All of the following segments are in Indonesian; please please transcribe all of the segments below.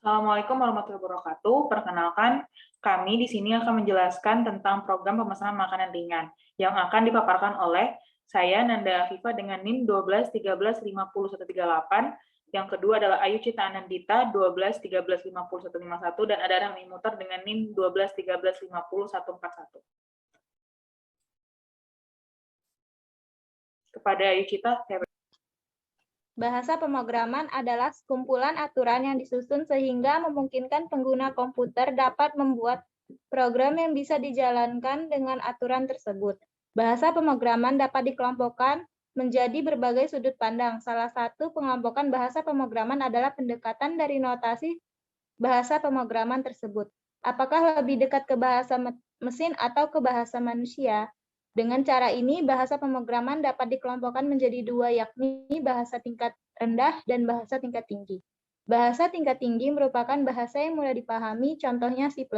Assalamualaikum warahmatullahi wabarakatuh. Perkenalkan, kami di sini akan menjelaskan tentang program pemesanan makanan ringan yang akan dipaparkan oleh saya, Nanda Afifah, dengan NIM 1213501138. Yang kedua adalah Ayu Cita Anandita 1213501151 dan ada Rahmi Mutar dengan NIM 1213501141. Kepada Ayu Cita, saya Bahasa pemrograman adalah sekumpulan aturan yang disusun sehingga memungkinkan pengguna komputer dapat membuat program yang bisa dijalankan dengan aturan tersebut. Bahasa pemrograman dapat dikelompokkan menjadi berbagai sudut pandang. Salah satu pengelompokan bahasa pemrograman adalah pendekatan dari notasi bahasa pemrograman tersebut. Apakah lebih dekat ke bahasa mesin atau ke bahasa manusia? Dengan cara ini, bahasa pemrograman dapat dikelompokkan menjadi dua, yakni bahasa tingkat rendah dan bahasa tingkat tinggi. Bahasa tingkat tinggi merupakan bahasa yang mudah dipahami, contohnya C++,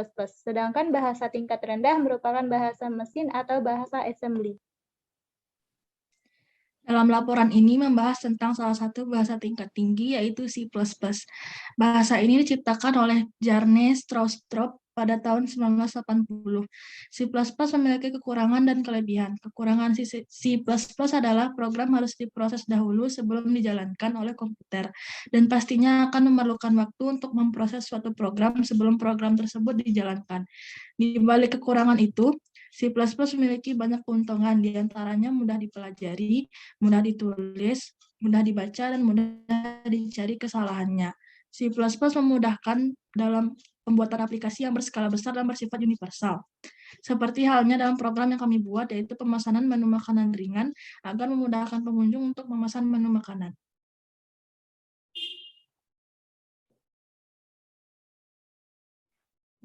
sedangkan bahasa tingkat rendah merupakan bahasa mesin atau bahasa assembly. Dalam laporan ini membahas tentang salah satu bahasa tingkat tinggi, yaitu C++. Bahasa ini diciptakan oleh Jarne Stroustrup pada tahun 1980. C++ memiliki kekurangan dan kelebihan. Kekurangan C++ adalah program harus diproses dahulu sebelum dijalankan oleh komputer, dan pastinya akan memerlukan waktu untuk memproses suatu program sebelum program tersebut dijalankan. Di balik kekurangan itu, C++ memiliki banyak keuntungan, di antaranya mudah dipelajari, mudah ditulis, mudah dibaca, dan mudah dicari kesalahannya. C++ memudahkan dalam pembuatan aplikasi yang berskala besar dan bersifat universal. Seperti halnya dalam program yang kami buat, yaitu pemesanan menu makanan ringan, agar memudahkan pengunjung untuk memesan menu makanan.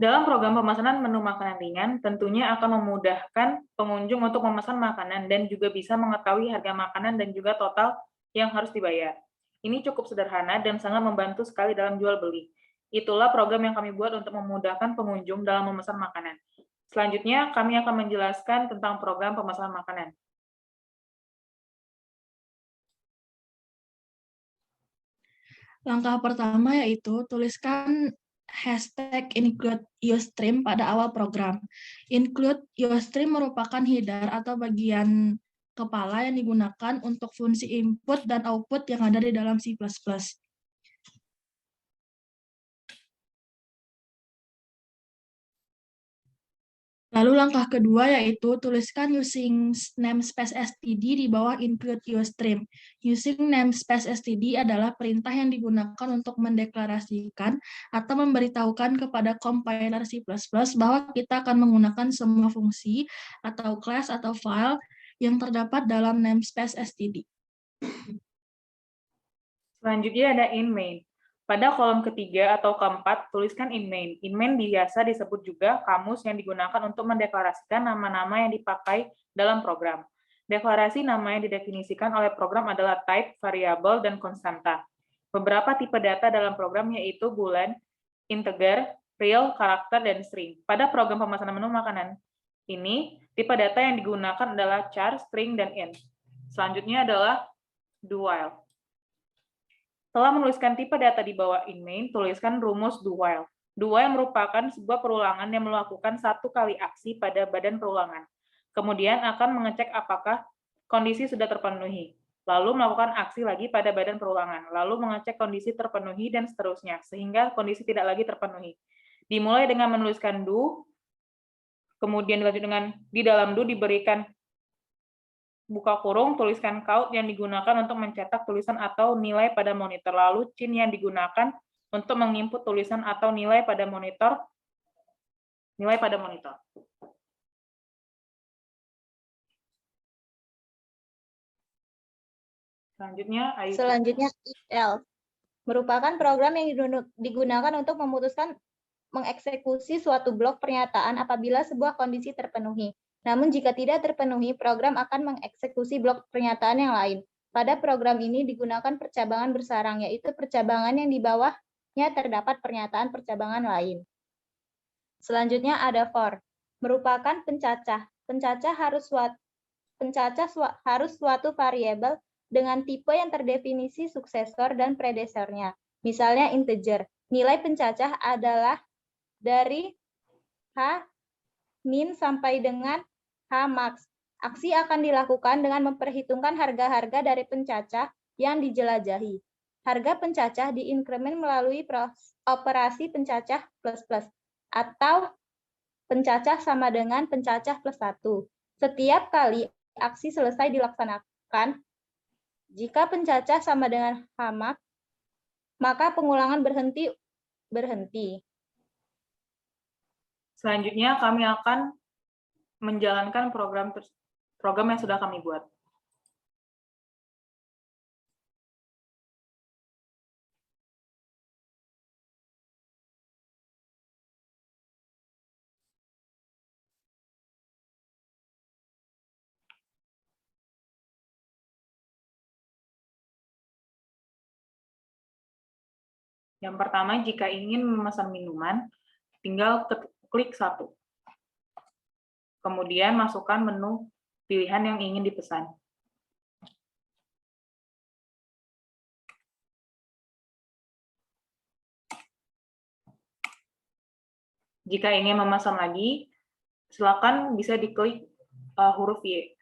Dalam program pemesanan menu makanan ringan, tentunya akan memudahkan pengunjung untuk memesan makanan dan juga bisa mengetahui harga makanan dan juga total yang harus dibayar. Ini cukup sederhana dan sangat membantu sekali dalam jual beli. Itulah program yang kami buat untuk memudahkan pengunjung dalam memesan makanan. Selanjutnya, kami akan menjelaskan tentang program pemesanan makanan. Langkah pertama yaitu tuliskan #include_ustream pada awal program. Include ustream merupakan header atau bagian kepala yang digunakan untuk fungsi input dan output yang ada di dalam C++. Lalu langkah kedua yaitu tuliskan using namespace std di bawah include ustream. Using namespace std adalah perintah yang digunakan untuk mendeklarasikan atau memberitahukan kepada compiler C++ bahwa kita akan menggunakan semua fungsi atau class atau file yang terdapat dalam namespace std. Selanjutnya ada in main. Pada kolom ketiga atau keempat, tuliskan in main. In main biasa disebut juga kamus yang digunakan untuk mendeklarasikan nama-nama yang dipakai dalam program. Deklarasi nama yang didefinisikan oleh program adalah type, variabel, dan konstanta. Beberapa tipe data dalam program yaitu boolean, integer, real, karakter, dan string. Pada program pemesanan menu makanan ini, tipe data yang digunakan adalah char, string, dan int. Selanjutnya adalah do while. Setelah menuliskan tipe data di bawah in main, tuliskan rumus do while. Do while merupakan sebuah perulangan yang melakukan satu kali aksi pada badan perulangan. Kemudian akan mengecek apakah kondisi sudah terpenuhi. Lalu melakukan aksi lagi pada badan perulangan. Lalu mengecek kondisi terpenuhi dan seterusnya, sehingga kondisi tidak lagi terpenuhi. Dimulai dengan menuliskan do, kemudian dilanjut dengan di dalam do diberikan buka kurung, tuliskan count yang digunakan untuk mencetak tulisan atau nilai pada monitor, lalu cin yang digunakan untuk menginput tulisan atau nilai pada monitor. Selanjutnya if else merupakan program yang digunakan untuk mengeksekusi suatu blok pernyataan apabila sebuah kondisi terpenuhi. Namun jika tidak terpenuhi, program akan mengeksekusi blok pernyataan yang lain. Pada program ini digunakan percabangan bersarang, yaitu percabangan yang di bawahnya terdapat pernyataan percabangan lain. Selanjutnya ada for, merupakan pencacah. Pencacah harus suatu variabel dengan tipe yang terdefinisi suksesor dan predesernya. Misalnya integer. nilai pencacah adalah dari H- sampai dengan H-max. Aksi akan dilakukan dengan memperhitungkan harga-harga dari pencacah yang dijelajahi. Harga pencacah diinkremen melalui operasi pencacah plus-plus atau pencacah sama dengan pencacah plus 1. Setiap kali aksi selesai dilaksanakan, jika pencacah sama dengan H-max, maka pengulangan berhenti. Selanjutnya kami akan menjalankan program yang sudah kami buat. Yang pertama, jika ingin memesan minuman, tinggal klik 1. Kemudian masukkan menu pilihan yang ingin dipesan. Jika ingin memesan lagi, silakan bisa diklik huruf Y.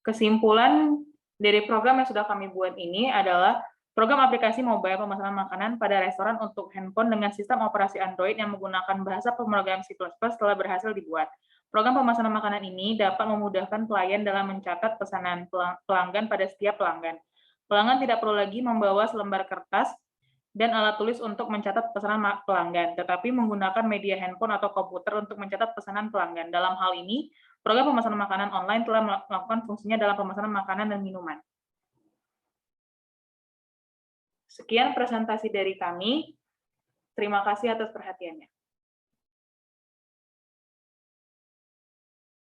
Kesimpulan dari program yang sudah kami buat ini adalah program aplikasi mobile pemesanan makanan pada restoran untuk handphone dengan sistem operasi Android yang menggunakan bahasa pemrograman C++ telah berhasil dibuat. Program pemesanan makanan ini dapat memudahkan pelayan dalam mencatat pesanan pelanggan pada setiap pelanggan. Pelanggan tidak perlu lagi membawa selembar kertas dan alat tulis untuk mencatat pesanan pelanggan, tetapi menggunakan media handphone atau komputer untuk mencatat pesanan pelanggan. Dalam hal ini, program pemesanan makanan online telah melakukan fungsinya dalam pemesanan makanan dan minuman. Sekian presentasi dari kami. Terima kasih atas perhatiannya.